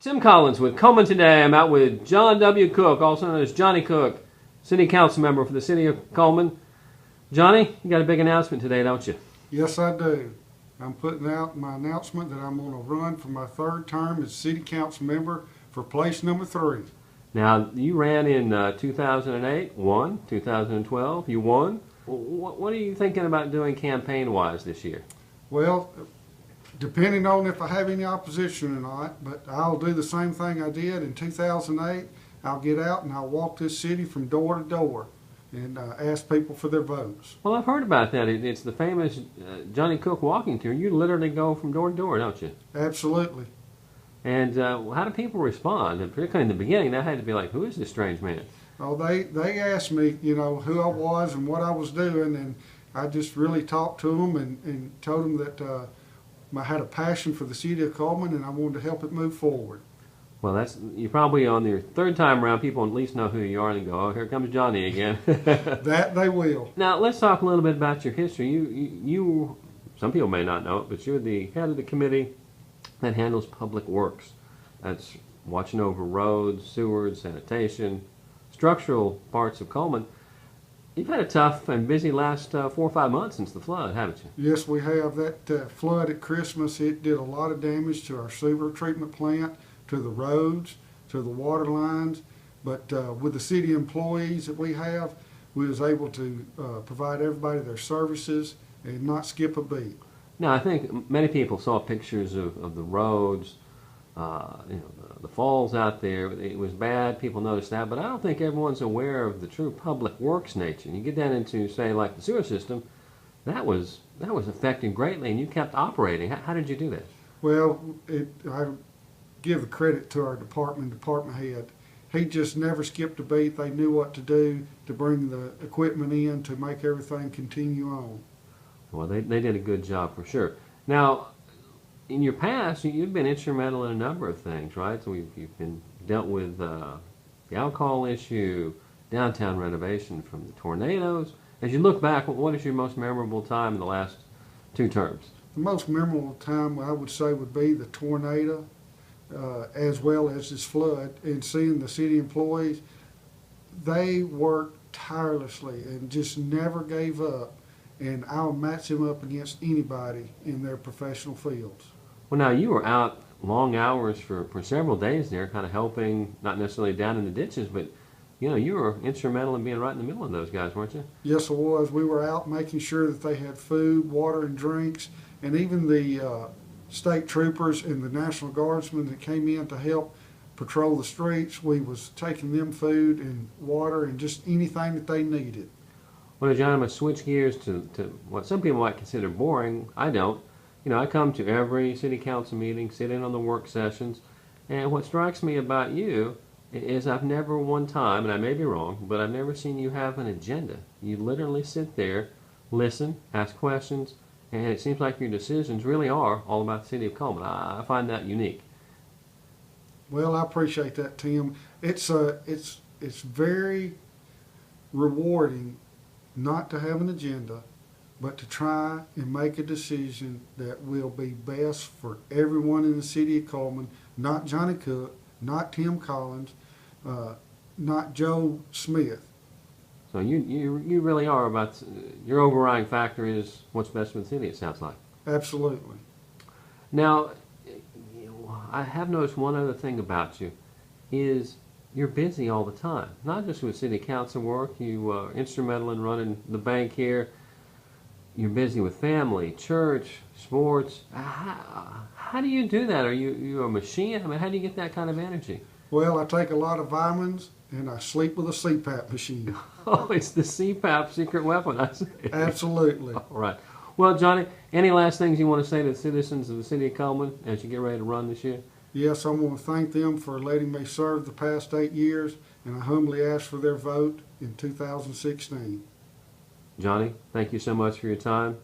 Tim Collins with Cullman today. I'm out with John W. Cook, also known as Johnny Cook, City Council member for the City of Cullman. Johnny, you got a big announcement today, don't you? Yes, I do. I'm putting out my announcement that I'm going to run for my third term as City Council member for place number 3. Now, you ran in 2008, won. 2012, you won. What are you thinking about doing campaign-wise this year? Well, depending on if I have any opposition or not, but I'll do the same thing I did in 2008. I'll get out and I'll walk this city from door to door and ask people for their votes. Well, I've heard about that. It's the famous Johnny Cook walking tour. You literally go from door to door, don't you? Absolutely. And how do people respond? And particularly in the beginning, that had to be like, who is this strange man? Oh, they asked me, who I was and what I was doing, and I just really talked to them and told them that I had a passion for the City of Cullman and I wanted to help it move forward. Well, you're probably on your third time around. People at least know who you are and go, oh, here comes Johnny again. That they will. Now, let's talk a little bit about your history. You some people may not know it, but you're the head of the committee that handles public works. That's watching over roads, sewers, sanitation, structural parts of Cullman. You've had a tough and busy last 4 or 5 months since the flood, haven't you? Yes, we have. That flood at Christmas, it did a lot of damage to our sewer treatment plant, to the roads, to the water lines. But with the city employees that we have, we was able to provide everybody their services and not skip a beat. Now, I think many people saw pictures of the roads, the falls out there. It was bad. People noticed that, but I don't think everyone's aware of the true public works nature. You get down into, say, like the sewer system, that was affected greatly, and you kept operating. How did you do that? Well, I give the credit to our department head. He just never skipped a beat. They knew what to do to bring the equipment in to make everything continue on. Well, they did a good job for sure. Now, in your past, you've been instrumental in a number of things, right? So you've been dealt with the alcohol issue, downtown renovation from the tornadoes. As you look back, what is your most memorable time in the last 2 terms? The most memorable time I would say would be the tornado, as well as this flood, and seeing the city employees. They worked tirelessly and just never gave up, and I'll match them up against anybody in their professional fields. Well, now, you were out long hours for several days there, kind of helping, not necessarily down in the ditches, but you were instrumental in being right in the middle of those guys, weren't you? Yes, I was. We were out making sure that they had food, water, and drinks, and even the state troopers and the National Guardsmen that came in to help patrol the streets, we was taking them food and water and just anything that they needed. Well, John, I'm going to switch gears to what some people might consider boring. I don't. I come to every city council meeting, sit in on the work sessions, and what strikes me about you is I've never one time, and I may be wrong, but I've never seen you have an agenda. You literally sit there, listen, ask questions, and it seems like your decisions really are all about the City of Cullman. I find that unique. Well, I appreciate that, Tim. It's very rewarding not to have an agenda, but to try and make a decision that will be best for everyone in the City of Cullman, not Johnny Cook, not Tim Collins, not Joe Smith. So you really are about, your overriding factor is what's best for the city, it sounds like. Absolutely. Now, I have noticed one other thing about you is you're busy all the time, not just with city council work. You are instrumental in running the bank here. You're busy with family, church, sports. How do you do that? Are you a machine? I mean, how do you get that kind of energy? Well, I take a lot of vitamins and I sleep with a CPAP machine. Oh, it's the CPAP secret weapon, I see. Absolutely. All right. Well, Johnny, any last things you want to say to the citizens of the City of Cullman as you get ready to run this year? Yes, I want to thank them for letting me serve the past 8 years, and I humbly ask for their vote in 2016. Johnny, thank you so much for your time.